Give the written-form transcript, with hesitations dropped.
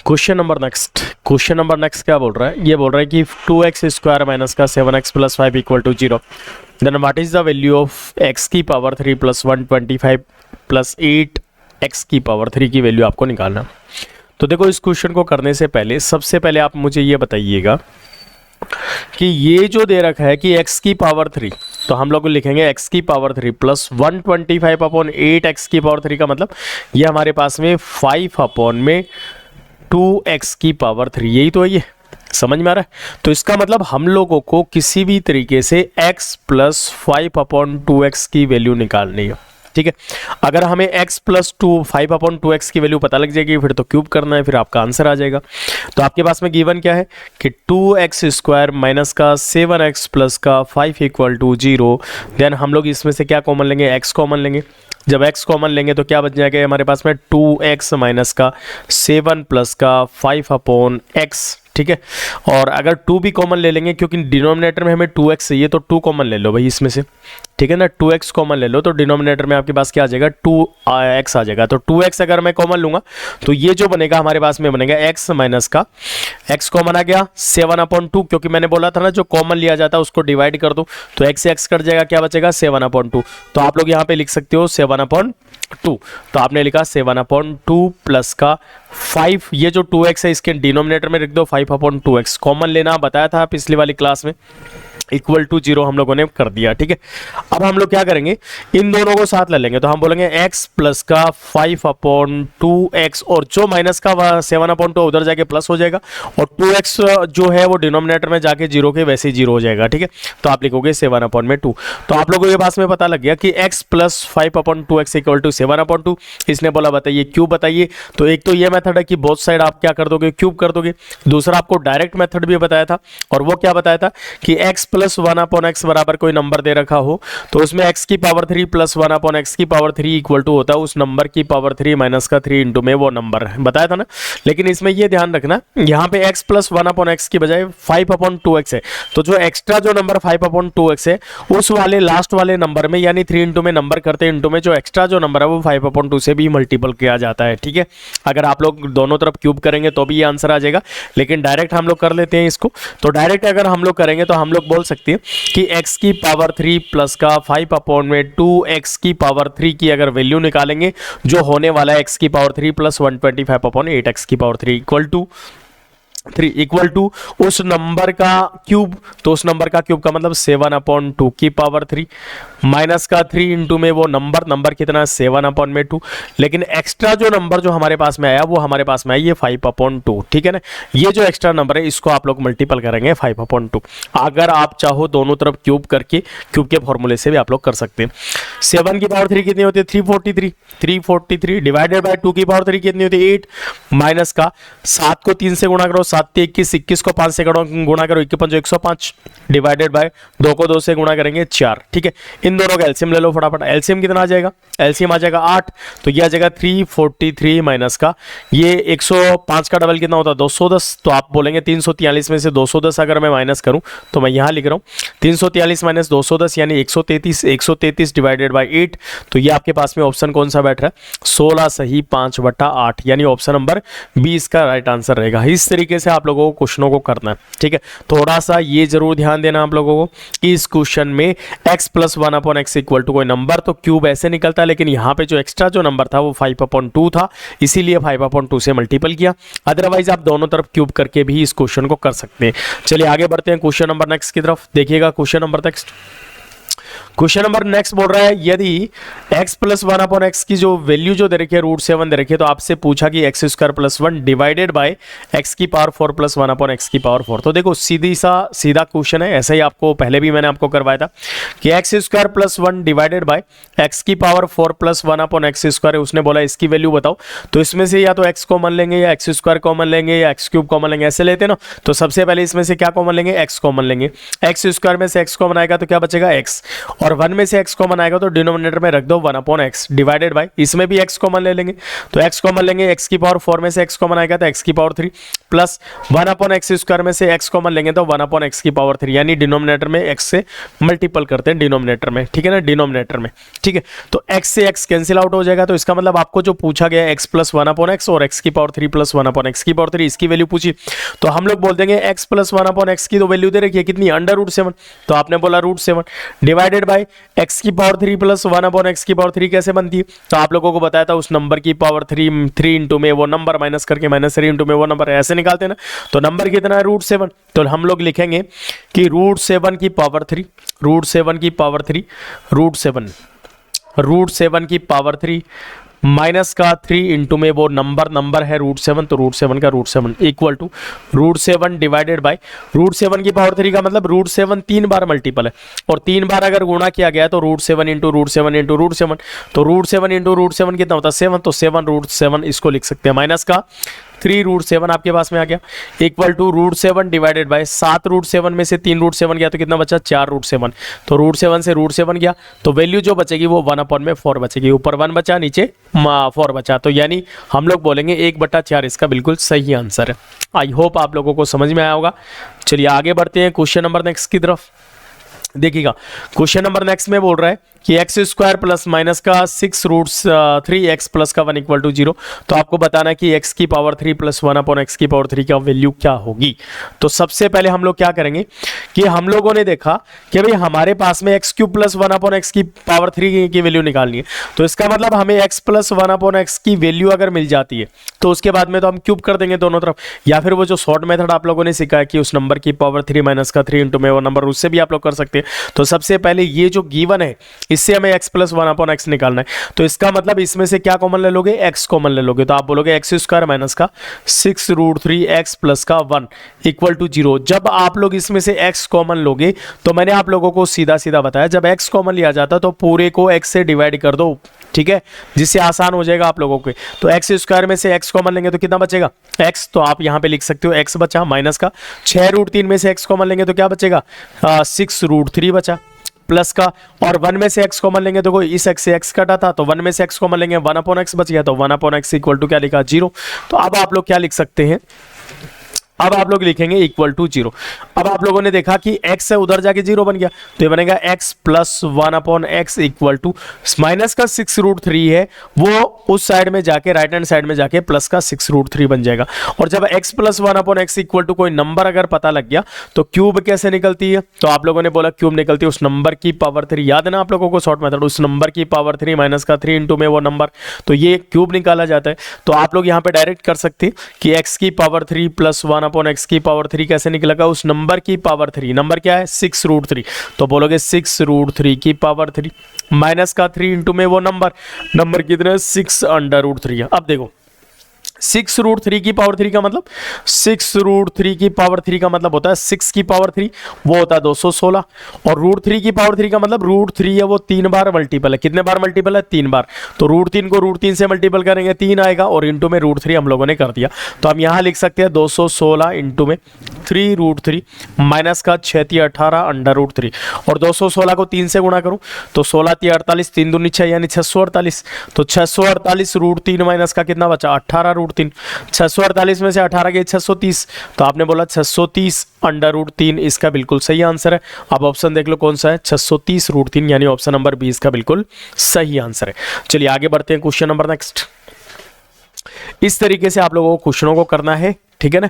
Question number next क्या बोल रहा है, ये बोल रहा है कि 2x स्क्वायर माइनस का 7x plus 5 equal to 0, then what is the value of x की पावर 3 प्लस 125 प्लस 8x की पावर 3 की वैल्यू आपको निकालना। तो देखो, इस क्वेश्चन को करने से पहले सबसे पहले आप मुझे ये बताइएगा कि ये जो दे रखा है कि x की पावर 3, तो हम लोग लिखेंगे x की पावर 3 प्लस 125 अपॉन 8x की पावर 3 का मतलब ये हमारे पास में 5 अपॉन में 2x की पावर 3, यही तो है, ये समझ में आ रहा है। तो इसका मतलब हम लोगों को किसी भी तरीके से x प्लस 5 अपॉन 2x की वैल्यू निकालनी है, ठीक है। अगर हमें x प्लस 5 अपॉन 2x की वैल्यू पता लग जाएगी, फिर तो क्यूब करना है, फिर आपका आंसर आ जाएगा। तो आपके पास में गिवन क्या है कि 2x स्क्वायर माइनस का 7x प्लस का 5 इक्वल टू 0, देन हम लोग इसमें से क्या कॉमन लेंगे, x कॉमन लेंगे। जब x कॉमन लेंगे तो क्या बच जाएगा हमारे पास में 2x माइनस का 7 प्लस का 5 अपॉन x, ठीक है। और अगर 2 भी कॉमन ले लेंगे, क्योंकि डिनोमिनेटर में हमें 2x चाहिए, तो 2 कॉमन ले लो भाई इसमें से, ठीक है ना। 2x कॉमन ले लो तो डिनोमिनेटर में आपके पास क्या आ जाएगा, 2x आ जाएगा। तो 2x अगर मैं कॉमन लूंगा तो ये जो बनेगा हमारे पास में बनेगा x माइनस का x कॉमन आ गया 7 अपॉन 2, क्योंकि मैंने बोला था ना जो कॉमन लिया जाता है उसको डिवाइड कर दो, तो x से x कट जाएगा, क्या बचेगा 7 अपॉन 2। तो आप लोग यहाँ पे लिख सकते हो 7 अपॉन 2, तो आपने लिखा 7 अपॉन 2 प्लस का 5, ये जो 2x है इसके डिनोमिनेटर में रख दो 5 अपॉन 2x, कॉमन लेना बताया था पिछली वाली क्लास में, इक्वल टू 0 हम लोगों ने कर दिया, ठीक है। अब हम लोग क्या करेंगे, इन दोनों को साथ ले लेंगे, तो हम बोलेंगे x प्लस का 5 अपॉन 2x, और जो माइनस का 7 अपॉन 2 उधर जाके प्लस हो जाएगा, और 2x जो है वो डिनोमिनेटर में जाके 0 के वैसे ही 0 हो जाएगा, ठीक है। तो आप लिखोगे 7 अपॉन में 2। तो आप लोगों के पास में पता लग गया कि x plus 5 upon 2x equal to 7 upon 2। इसने बोला बताइए क्यूब बताइए, तो एक तो ये मेथड है कि बोथ साइड आप क्या कर दोगे, क्यूब कर दोगे। दूसरा आपको डायरेक्ट मेथड भी बताया था, और वो क्या बताया था कि x प्लस 1 अपॉन x बराबर कोई नंबर दे रखा हो, तो उसमें x की पावर 3 प्लस 1 अपॉन x की पावर 3 इक्वल टू होता है उस नंबर की पावर 3 माइनस का 3 इंटू में वो नंबर है, बताया था ना। लेकिन इसमें ये ध्यान रखना, यहाँ पे x प्लस 1 अपॉन x की बजाय 5 अपॉन 2x है, तो जो एक्स्ट्रा जो नंबर 5 अपॉन 2x है उस वाले लास्ट वाले नंबर में, यानी 3 इंटू में नंबर करते इंटू में जो एक्स्ट्रा जो नंबर है वो 5 अपॉन 2 से भी मल्टीपल किया जाता है, ठीक है। अगर आप लोग दोनों तरफ क्यूब करेंगे तो भी ये आंसर आ जाएगा, लेकिन डायरेक्ट हम लोग कर लेते हैं इसको। तो डायरेक्ट अगर हम लोग करेंगे तो हम लोग बोल सकते हैं कि x की पावर 3 प्लस का 5 अपॉन में 2x की पावर 3 की अगर वैल्यू निकालेंगे, जो होने वाला है x की पावर 3 प्लस 125 अपॉन 8x की पावर 3 इक्वल टू उस नंबर का क्यूब, तो उस नंबर का क्यूब का मतलब 7 अपॉन 2 की पावर 3 माइनस का 3 इंटू में वो नंबर कितना 7 अपॉन में 2, लेकिन एक्स्ट्रा जो नंबर जो हमारे पास में आया वो हमारे पास में आया ये 5 अपॉन 2, ठीक है ना। ये जो एक्स्ट्रा नंबर है इसको आप लोग मल्टीपल करेंगे 5 अपॉन 2। अगर आप चाहो दोनों तरफ क्यूब करके क्यूब के फॉर्मूले से भी आप लोग कर सकते हैं। 7 की पावर 3 कितनी होती है 343 डिवाइडेड बाय 2 की पावर 3 कितनी होती है 8, माइनस का 7 को 3 से गुणा करो, 7 21, 21 को 5 से गुणा करो, 21 105 डिवाइडेड बाय 2 को 2 से गुणा करेंगे 4, ठीक है। इन दोनों का एलसीएम ले लो फटाफट, एलसीएम कितना आ जाएगा, एलसीएम आ जाएगा 8, तो ये आ जाएगा 343 माइनस का ये 105 का डबल कितना होता है 210, तो आप बोलेंगे 343 में से 210 अगर मैं माइनस करूं तो मैं यहां लिख रहा हूं 343 माइनस 210 यानी 133 डिवाइडेड बाय 8, तो ये आपके पास में ऑप्शन कौन सा बैठ रहा है 16 सही 5/8, यानी ऑप्शन नंबर 20 का राइट आंसर रहेगा। इस तरीके से आप लोगों को क्वेश्चनों को करना है, ठीक है। थोड़ा सा ये जरूर ध्यान देना आप लोगों को कि इस क्वेश्चन में x plus 1 upon x equal to कोई नंबर, तो क्यूब ऐसे निकलता है, लेकिन यहाँ पे जो एक्स्ट्रा जो नंबर था वो 5 अपॉन 2 था, इसीलिए 5 अपॉन 2 से मल्टीपल किया। अदरवाइज आप दोनों तरफ क्यूब करके भी इस क्वेश्चन को कर सकते हैं। चलिए आगे बढ़ते हैं क्वेश्चन नंबर नेक्स्ट की तरफ, देखिएगा question number next. Question number next बोल रहा है यदि x प्लस 1 अपॉन x की जो वैल्यू जो दे रखी है √7 दे रखी है, तो आपसे पूछा कि x square plus 1 divided by x की पावर 4 प्लस 1 अपॉन x की पावर 4। तो देखो सीधा क्वेश्चन है, ऐसा ही आपको पहले भी मैंने आपको करवाया था कि x square plus 1 divided by x की power 4 plus 1 upon x square, उसने बोला इसकी वैल्यू बताओ। तो इसमें से या तो x कॉमन लेंगे या x स्क्वायर कॉमन लेंगे या x क्यूब कॉमन लेंगे, ऐसे लेते हैं ना। तो सबसे पहले इसमें से क्या कॉमन लेंगे, x कॉमन लेंगे, x स्क्वायर में से x कॉमन आएगा तो क्या बचेगा x, और 1 में से x कॉमन आएगा तो डिनोमिनेटर में रख दो 1/x डिवाइडेड बाय, इसमें भी x कॉमन ले लेंगे तो x कॉमन लेंगे, x की पावर 4 में से x कॉमन आएगा तो x की पावर 3 प्लस 1/x² में से x कॉमन लेंगे तो 1/x की पावर 3, यानी डिनोमिनेटर में x से मल्टीपल करते हैं डिनोमिनेटर में, ठीक है ना, डिनोमिनेटर में, ठीक है। तो x से x कैंसिल आउट हो जाएगा, तो इसका मतलब आपको जो पूछा गया x प्लस 1/x और x की पावर 3 प्लस 1/x की पावर 3 इसकी वैल्यू पूछी, तो हम लोग बोल देंगे x प्लस 1/x की तो वैल्यू दे रखी है कितनी, √7, तो आपने बोला √7 डिवाइडेड बाय x की पावर 3 प्लस 1/x की पावर 3 कैसे बनती है, तो आप लोगों को बताया था उस नंबर की पावर 3 इंटू में वो नंबर माइनस करके -3 इंटू में वो नंबर ऐसे निकालते हैं ना, तो नंबर कितना है √7, तो हम लोग लिखेंगे कि √7 की पावर 3 √7 की पावर 3 √7 की पावर 3 माइनस का 3 इंटू में वो नंबर है √7, तो √7 का √7 इक्वल टू √7 डिवाइडेड बाय √7 की पावर 3 का मतलब √7 3 बार मल्टीपल है, और 3 बार अगर गुणा किया गया तो √7 इंटू √7 इंटू √7, तो √7 इंटू √7 कितना होता है 7, तो 7 √7 इसको लिख सकते हैं, माइनस का 3 √7 आपके पास में आ गया इक्वल टू √7 डिवाइडेड बाय 7 √7 में से 3 √7 गया तो कितना बचा 4 √7, तो √7 से √7 गया तो वैल्यू जो बचेगी वो 1/4 बचेगी, ऊपर 1 बचा नीचे 4 बचा, तो यानी हम लोग बोलेंगे 1/4 इसका बिल्कुल सही आंसर है। आई होप आप लोगों को समझ में आया होगा। चलिए आगे बढ़ते हैं क्वेश्चन नंबर नेक्स्ट की तरफ। देखिएगा क्वेश्चन नंबर नेक्स्ट में बोल रहा है कि x² प्लस माइनस का 6√3x प्लस का 1 इक्वल टू 0, तो आपको बताना है कि x की पावर 3 प्लस 1/x की पावर 3 का वैल्यू क्या होगी। तो सबसे पहले हम लोग क्या करेंगे कि हम लोगों ने देखा कि भाई हमारे पास में x³ प्लस 1/x की पावर 3 की वैल्यू निकालनी है, तो इसका मतलब हमें x प्लस 1/x की वैल्यू अगर मिल जाती है तो उसके बाद में तो हम क्यूब कर देंगे दोनों तरफ, या फिर वो जो शॉर्ट मेथड आप लोगों ने सीखा है कि उस नंबर की पावर 3 माइनस का 3 इंटू में वो नंबर, उससे भी आप लोग कर सकते हैं। तो सबसे पहले ये जो गिवन है इससे हमें x प्लस 1/x निकालना है, तो इसका मतलब इसमें से क्या कॉमन ले लोगे, x कॉमन ले लोगे, तो आप बोलोगे x² माइनस का 6√3x प्लस का 1 इक्वल टू 0। जब आप लोग इसमें से x कॉमन लोगे तो मैंने आप लोगों को सीधा सीधा बताया जब x कॉमन लिया जाता तो पूरे को x से डिवाइड कर दो, ठीक है, जिससे आसान हो जाएगा आप लोगों के। तो x² में से x कॉमन लेंगे तो कितना बचेगा x, तो आप यहां पे लिख सकते हो x बचा, माइनस का 6√3 में से x कॉमन लेंगे तो क्या बचेगा 6√3 बचा, प्लस का, और 1 में से x कॉमन लेंगे तो कोई इस x से x कटा था तो 1 में से x कॉमन लेंगे 1/x बच गया, तो 1/x इक्वल टू क्या लिखा 0। तो अब आप लोग क्या लिख सकते हैं, अब आप लोग लिखेंगे इक्वल टू 0। अब आप लोगों ने देखा कि x से उधर जाके 0 बन गया, तो ये बनेगा x plus 1/x equal to minus का 6√3 है वो उस साइड में जाके राइट हैंड साइड में जाके प्लस का 6√3 बन जाएगा। और जब x plus 1/x equal to कोई नंबर अगर पता लग गया तो क्यूब कैसे निकलती है, तो आप लोगों ने बोला क्यूब निकलती है उस नंबर की पावर 3, याद है ना आप लोगों को शॉर्ट मेथड, उस नंबर की पावर 3 माइनस का 3 इंटू में वो नंबर, तो ये क्यूब निकाला जाता है। तो आप लोग यहाँ पे डायरेक्ट कर सकते हैं कि x की पावर 3 प्लस 1/x की पावर 3 कैसे निकलेगा, उस नंबर की पावर 3, नंबर क्या है 6√3, तो बोलोगे 6√3 की पावर 3 माइनस का 3 इंटू में वो नंबर कितना है 6√3 है। अब देखो 6√3 की पावर 3 का मतलब 6√3 की पावर 3 का मतलब होता है 6 की पावर 3 वो होता है 216, और √3 की पावर 3 का मतलब √3 है वो 3 बार मल्टीपल है, कितने बार मल्टीपल है 3 बार, तो √3 को √3 से मल्टीपल करेंगे 3 आएगा और इंटू में √3 हम लोगों ने कर दिया। तो हम यहां लिख सकते हैं 216 इंटू में 3√3 माइनस का 6 18 √3, और 216 को 3 से गुणा करूं तो 16 48 3 दूनी 6 यानी 648, तो 648 √3 माइनस का कितना बचा 18 √3, 648 में से 18 गए 630, तो आपने बोला 630 √3 इसका बिल्कुल सही आंसर है। अब ऑप्शन देख लो कौन सा है 630 √3, यानी ऑप्शन नंबर बी इसका बिल्कुल सही आंसर है। चलिए आगे बढ़ते हैं क्वेश्चन नंबर नेक्स्ट। इस तरीके से आप लोगों को क्वेश्चनों को करना है, ठीक है ना।